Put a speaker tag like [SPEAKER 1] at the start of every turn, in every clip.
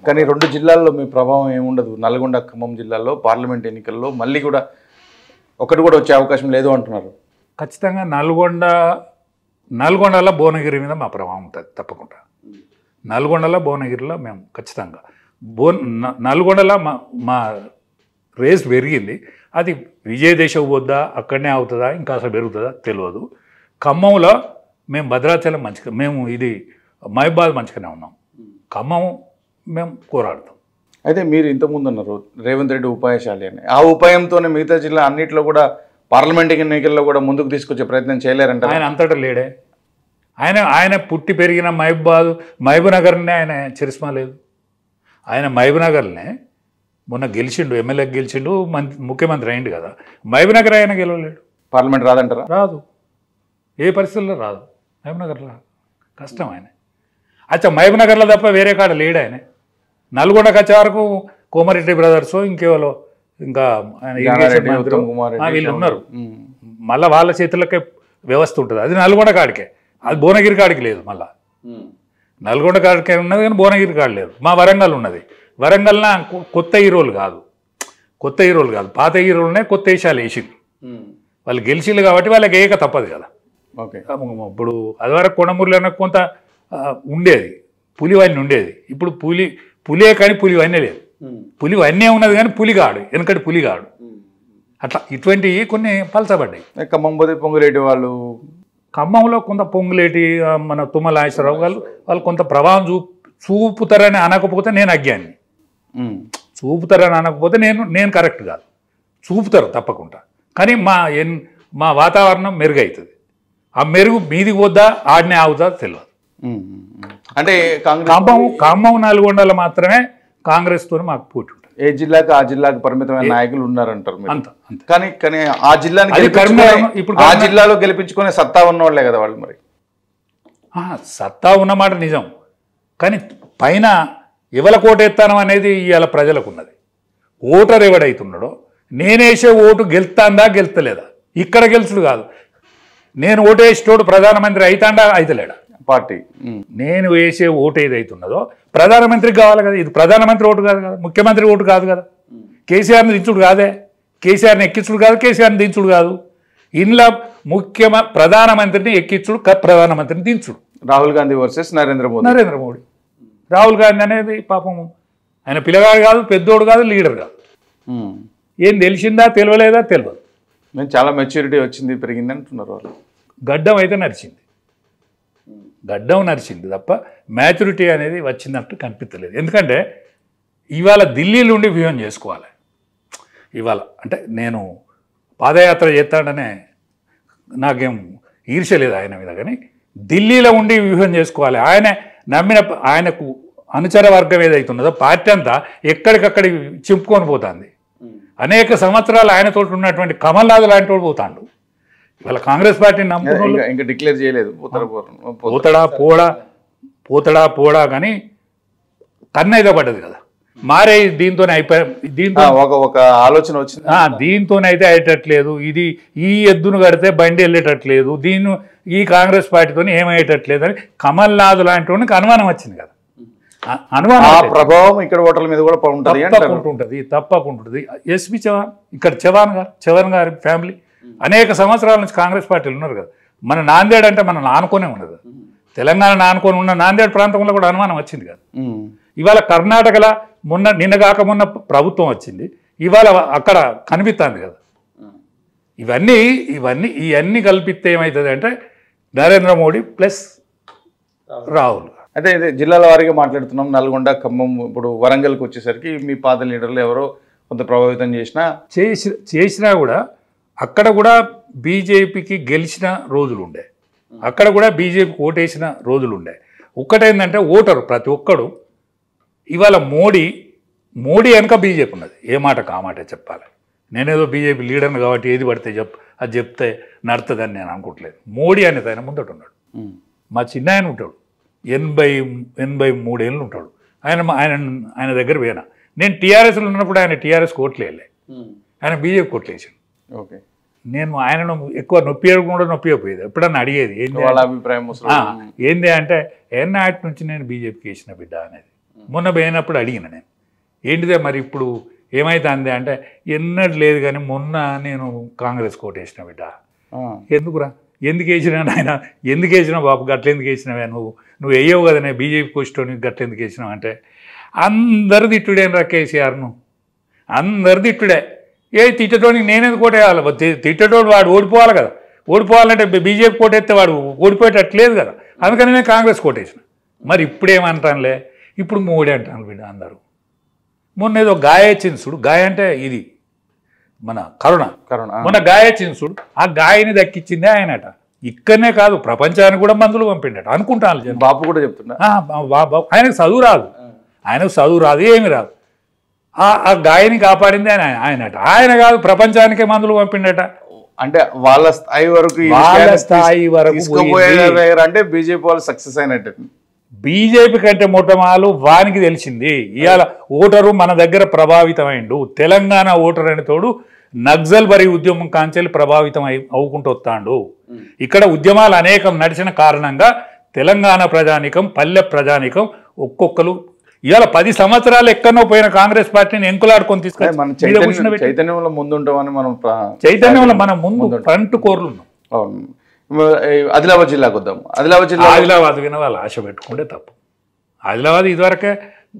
[SPEAKER 1] కానీ 2 జిల్లాల్లో మీ ప్రభావం ఏముండదు. నల్గొండ, ఖమ్మం జిల్లాల్లో పార్లమెంట్ ఎన్నికల్లో మళ్ళీ కూడా ఒకటి కూడా వచ్చే అవకాశం లేదు అంటున్నారు.
[SPEAKER 2] ఖచ్చితంగా నల్గొండలో భువనగిరి మీద మా ప్రభావం ఉంటుంది తప్పకుండా. నల్గొండలో భువనగిరిలో మేము ఖచ్చితంగా నల్గొండలో మా రేస్ పెరిగింది. అది విజయదశకు పోద్దా, అక్కడనే అవుతుందా, ఇంకా అసలు పెరుగుతుందా తెలియదు. ఖమ్మంలో మేము భద్రాచలం మంచిగా, మేము ఇది మహబాద్ మంచిగానే ఉన్నాం. ఖమ్మం మేము పోరాడతాం.
[SPEAKER 1] అయితే మీరు ఇంతకుముందు అన్నారు రేవంత్ రెడ్డి ఉపాయశాలి అని. ఆ ఉపాయంతోనే మిగతా జిల్లా అన్నింటిలో కూడా పార్లమెంట్ ఎన్నికల్లో కూడా ముందుకు తీసుకొచ్చే ప్రయత్నం చేయలేరంట.
[SPEAKER 2] ఆయన అంతటా లేడే. ఆయన పుట్టి పెరిగిన మహబూబ్నగర్నే ఆయన చరిస్మా లేదు. ఆయన మహబూబ్నగర్నే మొన్న గెలిచిండు, ఎమ్మెల్యే గెలిచిండు, ముఖ్యమంత్రి అయిండు కదా. మహబూబ్నగర్ ఆయన గెలవలేడు.
[SPEAKER 1] పార్లమెంట్ రాదంటారా?
[SPEAKER 2] రాదు, ఏ పరిస్థితుల్లో రాదు. మహబూబ్నగర్లో కష్టం ఆయన. అచ్చా మహబూబ్నగర్లో తప్ప వేరే కాడ లేడు ఆయన. నల్గొండకు వచ్చే వరకు కోమారెడ్డి బ్రదర్స్ ఇంకేవాళ్ళు ఇంకా వీళ్ళు ఉన్నారు. మళ్ళీ వాళ్ళ చేతులకే వ్యవస్థ ఉంటుంది. అది నల్గొండ కాడికే, అది భువనగిరి కాడికి లేదు. మళ్ళీ నల్గొండ కాడికే ఉన్నది కానీ భువనగిరి కాడి లేదు. మా వరంగల్ ఉన్నది. వరంగల్న కొత్త హీరోలు కాదు, పాత హీరోలునే కొత్త వేషాలు వేసింది. వాళ్ళు గెలిచిళ్ళు కాబట్టి వాళ్ళకి ఏక తప్పదు కదా.
[SPEAKER 1] ఓకే,
[SPEAKER 2] ఇప్పుడు అది వరకు కొండమూరులో కొంత ఉండేది, పులివన్నీ ఉండేది. ఇప్పుడు పులియే కానీ పులివన్నీ లేదు. పులివన్నీ ఉన్నది కానీ పులిగాడు, వెనకటి పులిగాడు. అట్లా ఇటువంటివి కొన్ని పలచబడ్డాయి.
[SPEAKER 1] ఖమ్మం పోతే పొంగులేటి వాళ్ళు,
[SPEAKER 2] ఖమ్మంలో కొంత పొంగులేటి మన తుమ్మల నాగేశ్వరరావు వాళ్ళు కొంత ప్రభావం చూపుతారని అనకపోతే నేను అజ్ఞాన్ని. చూపుతారని అనకపోతే నేను కరెక్ట్ కాదు. చూపుతారు తప్పకుండా, కానీ మా వాతావరణం మెరుగవుతుంది. ఆ మెరుగు మీదికి పోద్దా ఆడనే ఆగుతా తెలియదు.
[SPEAKER 1] అంటే
[SPEAKER 2] ఖమ్మం నల్గొండలో మాత్రమే కాంగ్రెస్తో మాకు పోటీ ఉంటుంది.
[SPEAKER 1] ఏ జిల్లాకి ఆ జిల్లాకు పరిమితమైన నాయకులు ఉన్నారంటారు. కానీ ఆ జిల్లాని ఇప్పుడు ఆ జిల్లాలో గెలిపించుకునే సత్తా ఉన్నవాళ్లే కదా వాళ్ళు. మరి
[SPEAKER 2] సత్తా ఉన్నమాట నిజం, కానీ పైన ఎవల కోటెత్తానం అనేది ఇవాళ ప్రజలకు ఉన్నది. ఓటర్ ఎవడైతున్నాడో నేనేసే ఓటు గెలుస్తాందా గెలుస్తలేదా, ఇక్కడ గెలుచుడు కాదు. నేను ఓటేసేటోడు ప్రధానమంత్రి అవుతాడా అయితలేడా
[SPEAKER 1] పార్టీ.
[SPEAKER 2] నేను వేసే ఓటు ఏదైతున్నదో ప్రధానమంత్రికి కావాలి కదా. ఇది ప్రధానమంత్రి ఓటు కాదు కదా, ముఖ్యమంత్రి ఓటు కాదు కదా. కేసీఆర్ని దించుడు కాదే, కేసీఆర్ని ఎక్కించుడు కాదు, కేసీఆర్ని దించుడు కాదు. ఇంట్లో ప్రధానమంత్రిని ఎక్కించుడు, ప్రధానమంత్రిని దించుడు.
[SPEAKER 1] రాహుల్ గాంధీ వర్సెస్ నరేంద్ర మోడీ.
[SPEAKER 2] రాహుల్ గాంధీ అనేది పాపం ఆయన పిల్లగాడు కాదు, పెద్దోడు కాదు, లీడర్ కాదు. ఏం తెలిసిందా తెలియలేదా తెలియదు.
[SPEAKER 1] మేము చాలా మెచ్యూరిటీ వచ్చింది, పెరిగింది అంటున్నారు వాళ్ళు.
[SPEAKER 2] గడ్డం అయితే నడిచింది తప్ప మ్యాచ్యూరిటీ అనేది వచ్చినట్టు కనిపించలేదు. ఎందుకంటే ఇవాళ ఢిల్లీలో ఉండి వ్యూహం చేసుకోవాలి. ఇవాళ అంటే నేను పాదయాత్ర చేస్తాడనే నాకేం ఈర్ష్య లేదు ఆయన మీద, కానీ ఢిల్లీలో ఉండి వ్యూహం చేసుకోవాలి. ఆయనకు అనుచర వర్గం ఏదైతున్నదో పార్టీ అంతా ఎక్కడికక్కడి చింపుకొని పోతుంది. అనేక సంవత్సరాలు ఆయనతో ఉన్నటువంటి కమల్నాథ్ లాంటి వాడు పోతాడు. ఇవాళ కాంగ్రెస్ పార్టీని నమ్ముకున్న
[SPEAKER 1] ఇంకా డిక్లేర్ చేయలేదు,
[SPEAKER 2] పోతడా పోడా కానీ కన్నైతే పడ్డది కదా. మారే దీంతోనే దీంతో
[SPEAKER 1] ఒక ఆలోచన వచ్చింది.
[SPEAKER 2] దీంతోనైతే అయ్యేటట్లేదు. ఇది ఈ ఎద్దును కడితే బండి వెళ్ళేటట్లేదు, ఈ కాంగ్రెస్ పార్టీతో ఏమయ్యేటట్లేదు అని కమల్నాథ్ లాంటి వాడికి అనుమానం వచ్చింది కదా. అనుమానం
[SPEAKER 1] ప్రభావం ఇక్కడ ఓటర్ల మీద కూడా
[SPEAKER 2] తప్పకుంటుంది. ఎస్పి చవాన్, ఇక్కడ చవాన్ గారి ఫ్యామిలీ అనేక సంవత్సరాల నుంచి కాంగ్రెస్ పార్టీలు ఉన్నారు కదా. మన నాందేడ్ అంటే మనం ఆనుకునే ఉండదు. తెలంగాణ ఆనుకొని ఉన్న నాందేడ్ ప్రాంతంలో కూడా అనుమానం వచ్చింది కదా. ఇవాళ కర్ణాటకలో నిన్నగాక మొన్న ప్రభుత్వం వచ్చింది, ఇవాళ అక్కడ కనిపిస్తుంది కదా. ఇవన్నీ కల్పిస్తే ఏమవుతుంది అంటే నరేంద్ర మోడీ ప్లస్ రాహుల్.
[SPEAKER 1] అయితే ఇది జిల్లాల వారీగా మాట్లాడుతున్నాం. నల్గొండ, ఖమ్మం, ఇప్పుడు వరంగల్కి వచ్చేసరికి మీ పాత లీడర్లు ఎవరో కొంత ప్రభావితం
[SPEAKER 2] చేసినా కూడా అక్కడ కూడా బీజేపీకి గెలిచిన రోజులు ఉండే, అక్కడ కూడా బీజేపీకి ఓటేసిన రోజులు ఉండే. ఒక్కటేందంటే ఓటరు ప్రతి ఒక్కడు ఇవాళ మోడీ వెనక బీజేపీ ఉన్నది. ఏ మాటకు ఆ మాట చెప్పాలి. నేనేదో బీజేపీ లీడర్ని కాబట్టి ఏది పడితే అది చెప్తే నడుతుందని నేను అనుకోవట్లేదు. మోడీ అనేది ఆయన ముందట ఉన్నాడు. మా చిన్న ఆయన ఉంటాడు, 83 ఏళ్ళు ఉంటాడు. ఆయన దగ్గర పోయినా నేను టీఆర్ఎస్లో ఉన్నప్పుడు ఆయన టీఆర్ఎస్ కోట్లు వేయలే, ఆయన బీజేపీ కోట్లు వేసాడు.
[SPEAKER 1] ఓకే,
[SPEAKER 2] నేను ఆయనను ఎక్కువ నొప్పిపోయేది. ఎప్పుడన్నా అడిగేది ఏంది అంటే నాటి నుంచి నేను బీజేపీకి వేసిన బిడ్డ అనేది. మొన్న పోయినప్పుడు అడిగిన నేను ఏంటిదే మరి ఇప్పుడు ఏమైతుంది అంటే ఎన్నడూ లేదు కానీ మొన్న నేను కాంగ్రెస్ కోటేసిన బిడ్డ. ఎందుకురా ఎందుకు వేసినా ఆయన ఎందుకు వేసినావు బాబు గట్ల ఎందుకు వేసినావే నువ్వు వేయవు కదా నేను బీజేపీకి వచ్చిన గట్ల ఎందుకు వేసినావు అంటే అందరు తిట్టుడేనరా కేసీఆర్ను అందరు తిట్టుడే. తిట్టడానికి నేనెందుకు కోటేయాలి తిట్టేటోడు వాడు ఓడిపోవాలి కదా. ఓడిపోవాలంటే బీజేపీ కోటేస్తే వాడు ఓడిపోయేటట్లేదు కదా. అందుకని నేను కాంగ్రెస్ కోటేసిన. మరి ఇప్పుడేమంటానులే ఇప్పుడు మోడీ అంటాను బిడ్డ అందరూ. మొన్న ఏదో గాయ వచ్చింది చూడు గాయ అంటే ఇది మన కరోనా మొన్న గాయ వచ్చింది చూడు ఆ గాయని దక్కించిందే ఆయనట. ఇక్కడనే కాదు ప్రపంచానికి కూడా మందులు పంపిండట అనుకుంటాను.
[SPEAKER 1] బాబు కూడా చెప్తున్నా
[SPEAKER 2] ఆయనకు చదువు రాదు ఏమి రాదు. ఆ గాయని కాపాడింది ఆయనట. ఆయన కాదు ప్రపంచానికే మందులు పంపిండట.
[SPEAKER 1] అంటే వాళ్ళ స్థాయి వరకు అంటే బీజేపీ వాళ్ళు సక్సెస్ అయినట్టు.
[SPEAKER 2] బీజేపీ కంటే మొట్టమాలు వానికి తెలిసింది ఇవాళ ఓటరు మన దగ్గర ప్రభావితమైండు. తెలంగాణ ఓటరు అని తోడు నక్సల్ బరి ఉద్యమం కాంచెలు ప్రభావితం అవుకుంటూ వస్తాడు. ఇక్కడ ఉద్యమాలు అనేకం నడిచిన కారణంగా తెలంగాణ ప్రజానికం పల్లె ప్రజానికం ఒక్కొక్కరు ఇవాళ 10 సంవత్సరాలు ఎక్కడో పోయిన కాంగ్రెస్ పార్టీని ఎంకులాడుకొని తీసుకొని
[SPEAKER 1] చైతన్యంలో ముందుంటామని
[SPEAKER 2] చైతన్యంలో మనం ముందు ఫ్రంట్ కోర్లు ఉన్నాం.
[SPEAKER 1] ఆదిలాబాద్ జిల్లాకు వద్దాం.
[SPEAKER 2] ఆదిలాబాద్ విన వాళ్ళు ఆశ పెట్టుకుంటే తప్పు. ఆదిలాబాద్ ఇదివరకే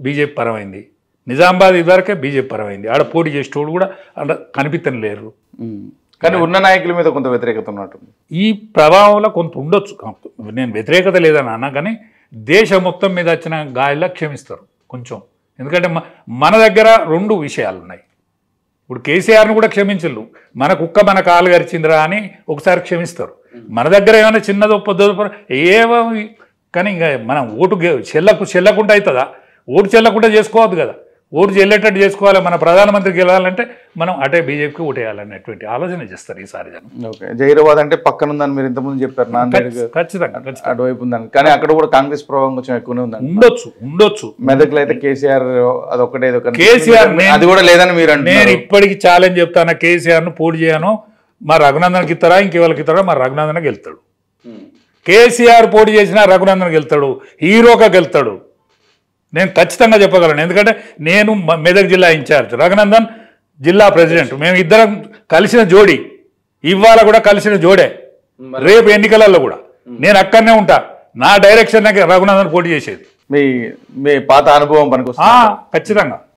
[SPEAKER 2] బీజేపీ పరమైంది. నిజామాబాద్ ఇదివరకే బీజేపీ పరమైంది. ఆడ పోటీ చేసేటోడు కూడా అలా కనిపించని లేరు.
[SPEAKER 1] కానీ ఉన్న నాయకుల మీద కొంత వ్యతిరేకత ఉన్నట్టుంది.
[SPEAKER 2] ఈ ప్రభావంలో కొంత ఉండొచ్చు. నేను వ్యతిరేకత లేదని అన్నా కానీ దేశం మొత్తం మీద వచ్చిన గాయాల క్షమిస్తారు కొంచెం. ఎందుకంటే మన దగ్గర 2 విషయాలు ఉన్నాయి. ఇప్పుడు కేసీఆర్ను కూడా క్షమించరు. మన కుక్క మన కాలు గరిచిందిరా అని ఒకసారి క్షమిస్తారు. మన దగ్గర ఏమైనా చిన్నదో పొద్దు ఏమో కానీ ఇంకా మనం ఓటు చెల్లకుండా అవుతుందా? ఓటు చెల్లకుండా చేసుకోవద్దు కదా. ఓటు చెల్లేటట్టు చేసుకోవాలి. మన ప్రధానమంత్రి గెలవాలంటే మనం అటే బీజేపీకి ఓటేయాలనేటువంటి ఆలోచన చేస్తారు ఈసారి జనం.
[SPEAKER 1] ఓకే జైరాబాద్ అంటే పక్కన ఉందని మీరు ఇంతకుముందు చెప్పారు.
[SPEAKER 2] ఖచ్చితంగా
[SPEAKER 1] అటువైపు ఉందని. కానీ అక్కడ కూడా కాంగ్రెస్ ప్రభావం కొంచెం ఎక్కువనే ఉందని
[SPEAKER 2] ఉండొచ్చు.
[SPEAKER 1] మెదక్లో అయితే కేసీఆర్ అదొక్కటే
[SPEAKER 2] కేసీఆర్
[SPEAKER 1] అది కూడా లేదని మీరు అంటే
[SPEAKER 2] నేను ఇప్పటికీ ఛాలెంజ్ చెప్తాను. కేసీఆర్ను పోటీ చేయను. మా రఘునందన్కి ఇస్తారా ఇంకెవరికి ఇస్తారా? మా రఘునందన్కి వెళ్తాడు. కేసీఆర్ పోటీ చేసినా రఘునందన్కి వెళ్తాడు. హీరోగా గెలుతాడు. నేను ఖచ్చితంగా చెప్పగలను. ఎందుకంటే నేను మెదక్ జిల్లా ఇన్ఛార్జ్, రఘునందన్ జిల్లా ప్రెసిడెంట్. మేము ఇద్దరం కలిసిన జోడి. ఇవాళ కూడా కలిసిన జోడే. రేపు ఎన్నికలలో కూడా నేను అక్కడనే ఉంటా. నా డైరెక్షన్ రఘునందన్ పోటీ చేసేది.
[SPEAKER 1] మీ పాత అనుభవం పనికి
[SPEAKER 2] ఖచ్చితంగా.